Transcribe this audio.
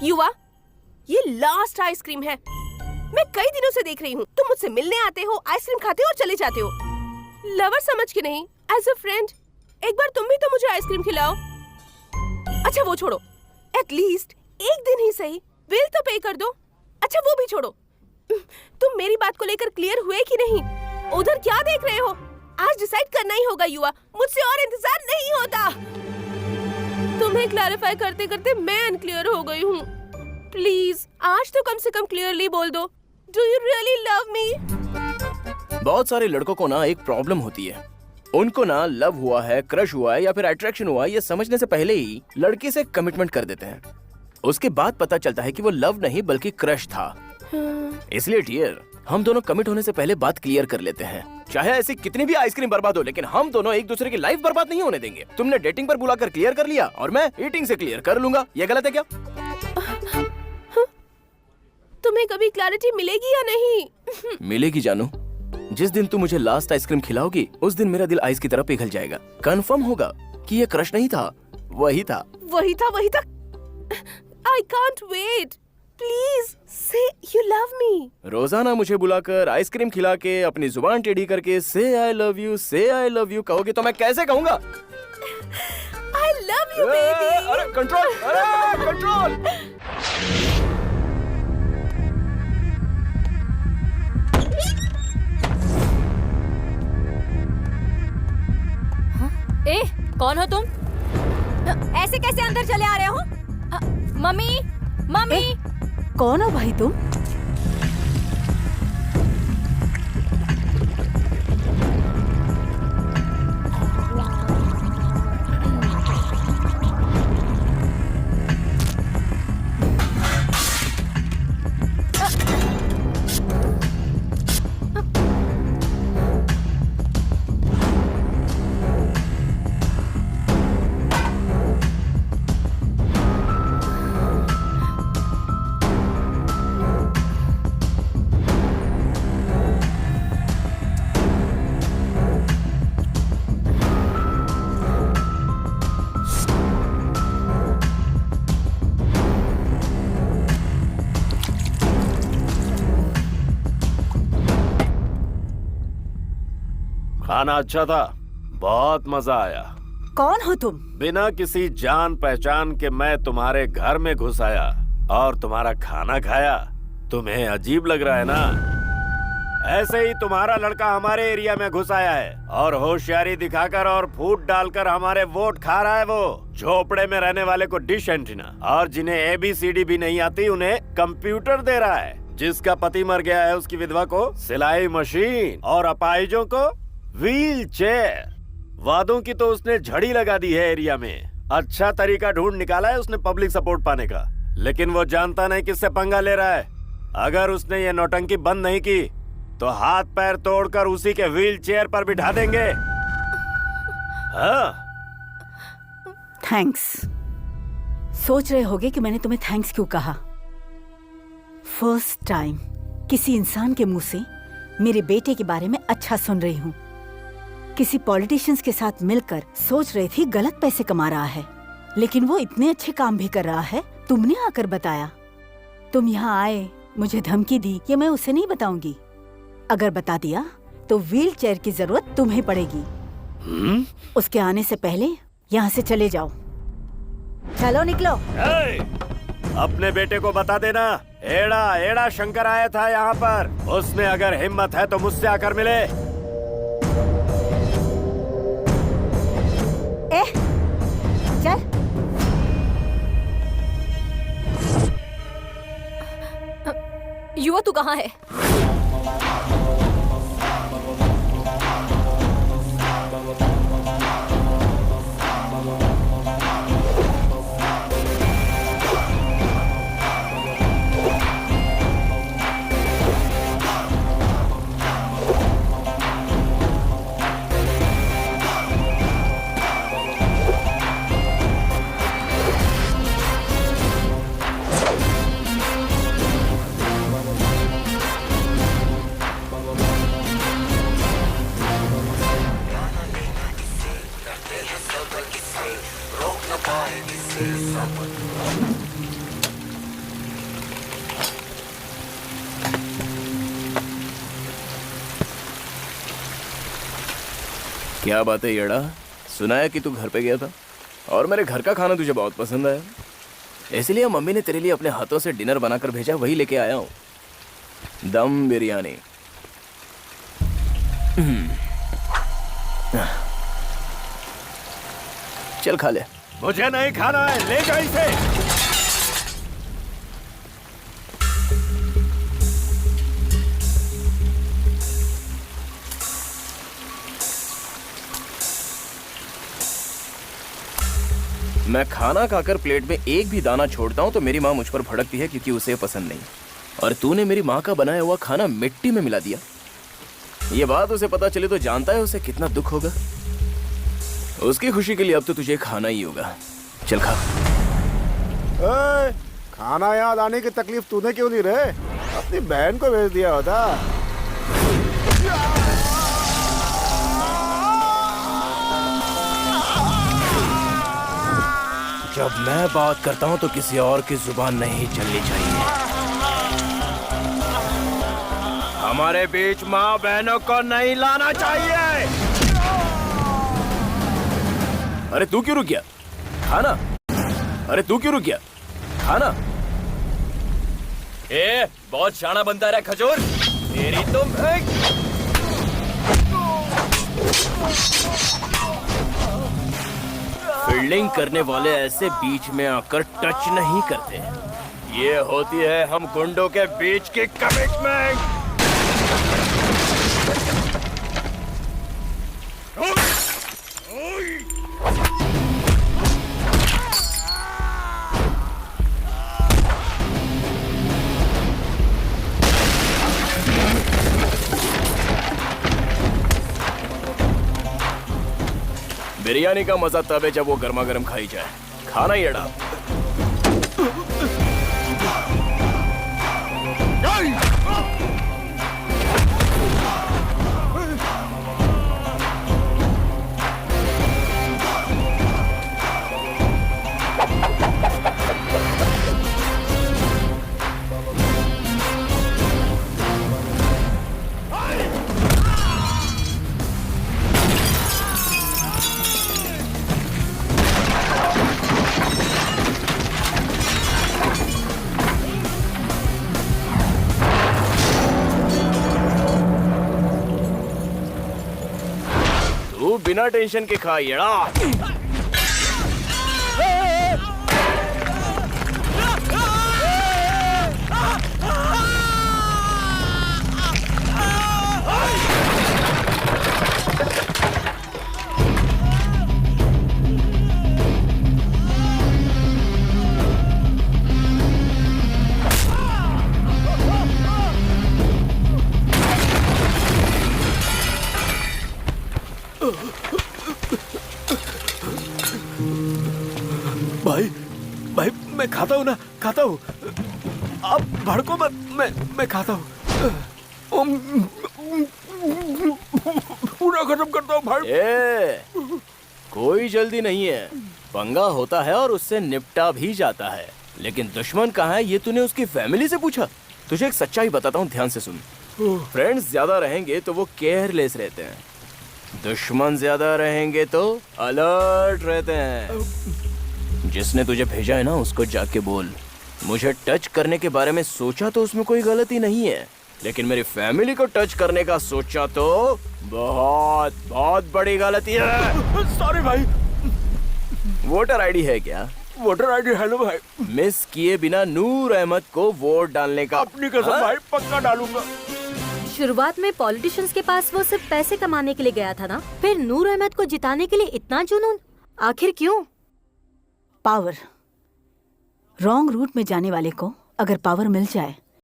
युवा, ये last ice cream है। मैं कई दिनों से देख रही हूँ। तुम मुझसे मिलने आते हो, आइसक्रीम खाते हो और चले जाते हो। लवर समझ के नहीं, एज अ फ्रेंड एक बार तुम भी तो मुझे आइसक्रीम खिलाओ। अच्छा वो छोड़ो, एटलीस्ट एक दिन ही सही बिल तो पे कर दो। अच्छा वो भी छोड़ो, तुम मेरी बात को लेकर क्लियर हुए कि नहीं? उधर क्या देख रहे हो? आज डिसाइड करना ही होगा युवा, मुझसे और इंतजार नहीं होता। तुम्हें क्लैरिफाई करते करते मैं अनक्लियर हो गई हूँ। प्लीज आज तो कम से कम क्लियरली बोल दो, do you really love me? बहुत सारे लड़कों को ना एक प्रॉब्लम होती है। उनको ना लव हुआ है, क्रश हुआ है या फिर अट्रैक्शन हुआ है, ये समझने से पहले ही लड़की से कमिटमेंट कर देते हैं। उसके बाद पता चलता है कि वो लव नहीं बल्कि क्रश था। इसलिए डियर, हम दोनों कमिट होने से पहले बात क्लियर कर लेते हैं। चाहे ऐसी कितनी भी आइसक्रीम बर्बाद हो, लेकिन हम दोनों एक दूसरे की लाइफ बर्बाद नहीं होने देंगे। तुमने डेटिंग पर बुलाकर क्लियर कर लिया और मैं ईटिंग से क्लियर कर लूंगा। ये गलत है क्या? तुम्हें कभी क्लैरिटी मिलेगी या नहीं? मिलेगी जानू। जिस दिन तू मुझे लास्ट आइसक्रीम खिलाओगी, उस दिन मेरा दिल आइस की तरह पिघल जाएगा। कंफर्म होगा कि ये क्रश नहीं था, वही था। वही था, वही था। I can't wait. Please say you love me. रोजाना मुझे बुलाकर आइसक्रीम खिला के अपनी जुबान टेढ़ी करके say I love you कहोगे तो मैं कैसे कहूँगा? I love you, baby. अरे कंट्रोल। ए, कौन हो तुम? ऐसे कैसे अंदर चले आ रहे हो? Mummy, mummy. कौन हो भाई तुम? खाना अच्छा था, बहुत मजा आया। कौन हो तुम? बिना किसी जान पहचान के मैं तुम्हारे घर में घुस आया और तुम्हारा खाना खाया। तुम्हें अजीब लग रहा है ना? ऐसे ही तुम्हारा लड़का हमारे एरिया में घुस आया है और होशियारी दिखाकर और फूट डालकर हमारे वोट खा रहा है। वो झोपड़े में रहने वाले को डिश एंटीना और जिन्हें ABCD भी नहीं आती उन्हें कंप्यूटर दे रहा है। जिसका पति मर गया है उसकी विधवा को सिलाई मशीन और अपाहिजों को व्हील चेयर। वादों की तो उसने झड़ी लगा दी है एरिया में। अच्छा तरीका ढूंढ निकाला है उसने पब्लिक सपोर्ट पाने का, लेकिन वो जानता नहीं किससे पंगा ले रहा है। अगर उसने ये नौटंकी बंद नहीं की तो हाथ पैर तोड़कर उसी के व्हील चेयर पर बिठा देंगे। हाँ। थैंक्स। सोच रहे होगे कि मैंने तुम्हें थैंक्स क्यों कहा। फर्स्ट टाइम किसी इंसान के मुंह से मेरे बेटे के बारे में अच्छा सुन रही हूँ। किसी पॉलिटिशियंस के साथ मिलकर सोच रही थी गलत पैसे कमा रहा है, लेकिन वो इतने अच्छे काम भी कर रहा है। तुमने आकर बताया। तुम यहाँ आए, मुझे धमकी दी कि मैं उसे नहीं बताऊंगी। अगर बता दिया तो व्हील चेयर की जरूरत तुम्हें पड़ेगी। उसके आने से पहले यहाँ से चले जाओ। चलो निकलो। अपने बेटे को बता देना एड़ा शंकर आया था यहाँ पर। उसने अगर हिम्मत है तो मुझसे आकर मिले। चल। युवा तू कहाँ है? क्या बात है येड़ा, सुना है कि तू घर पे गया था और मेरे घर का खाना तुझे बहुत पसंद आया, इसलिए मम्मी ने तेरे लिए अपने हाथों से डिनर बनाकर भेजा, वही लेके आया हूँ, दम बिरयानी। चल खा ले। मुझे नहीं खाना है, ले जा इसे। मैं खाना खाकर प्लेट में एक भी दाना छोड़ता हूँ तो मेरी माँ मुझ पर भड़कती है क्योंकि उसे पसंद नहीं, और तूने मेरी माँ का बनाया हुआ खाना मिट्टी में मिला दिया। ये बात उसे पता चले तो जानता है उसे कितना दुख होगा। उसकी खुशी के लिए अब तो तुझे खाना ही होगा। चल खा। ए, खाना याद आने की तकलीफ तूने क्यों नहीं रहे? अपनी बहन को भेज दिया होता। जब मैं बात करता हूँ तो किसी और की जुबान नहीं चलनी चाहिए। हमारे बीच माँ बहनों को नहीं लाना चाहिए। अरे तू क्यों रुक गया? खाना। अरे तू क्यों रुक गया? खाना। बहुत शाना बनता रहा खजूर, तेरी तो फील्डिंग करने वाले ऐसे बीच में आकर टच नहीं करते। ये होती है हम गुंडों के बीच की कमिटमेंट। बिरयानी का मजा तब है जब वो गर्मा गर्म खाई जाए। खाना ही अड़ा। बिना टेंशन के खा येड़ा। भाई मैं खाता हूँ ना, खाता हूँ। आप भड़को मत, मैं खाता हूँ। पूरा खत्म करता हूँ भाई। कोई जल्दी नहीं है, पंगा होता है और उससे निपटा भी जाता है, लेकिन दुश्मन कहाँ है ये तूने उसकी फैमिली से पूछा? तुझे एक सच्चाई बताता हूँ, ध्यान से सुन। फ्रेंड्स ज्यादा रहेंगे तो वो केयरलेस रहते हैं, दुश्मन ज्यादा रहेंगे तो अलर्ट रहते हैं। जिसने तुझे भेजा है ना उसको जाके बोल, मुझे टच करने के बारे में सोचा तो उसमें कोई गलती नहीं है, लेकिन मेरी फैमिली को टच करने का सोचा तो बहुत बहुत बड़ी गलती है। सॉरी भाई। वोटर आईडी है क्या? वोटर आईडी है ना भाई। मिस किए बिना नूर अहमद को वोट डालने का। अपनी कसम भाई, पक्का डालूंगा। शुरुआत में पॉलिटिशियंस के पास वो सिर्फ पैसे कमाने के लिए गया था ना, फिर नूर अहमद को जिताने के लिए इतना जुनून, आखिर क्यों? पावर। रॉन्ग रूट में जाने वाले को अगर पावर मिल जाए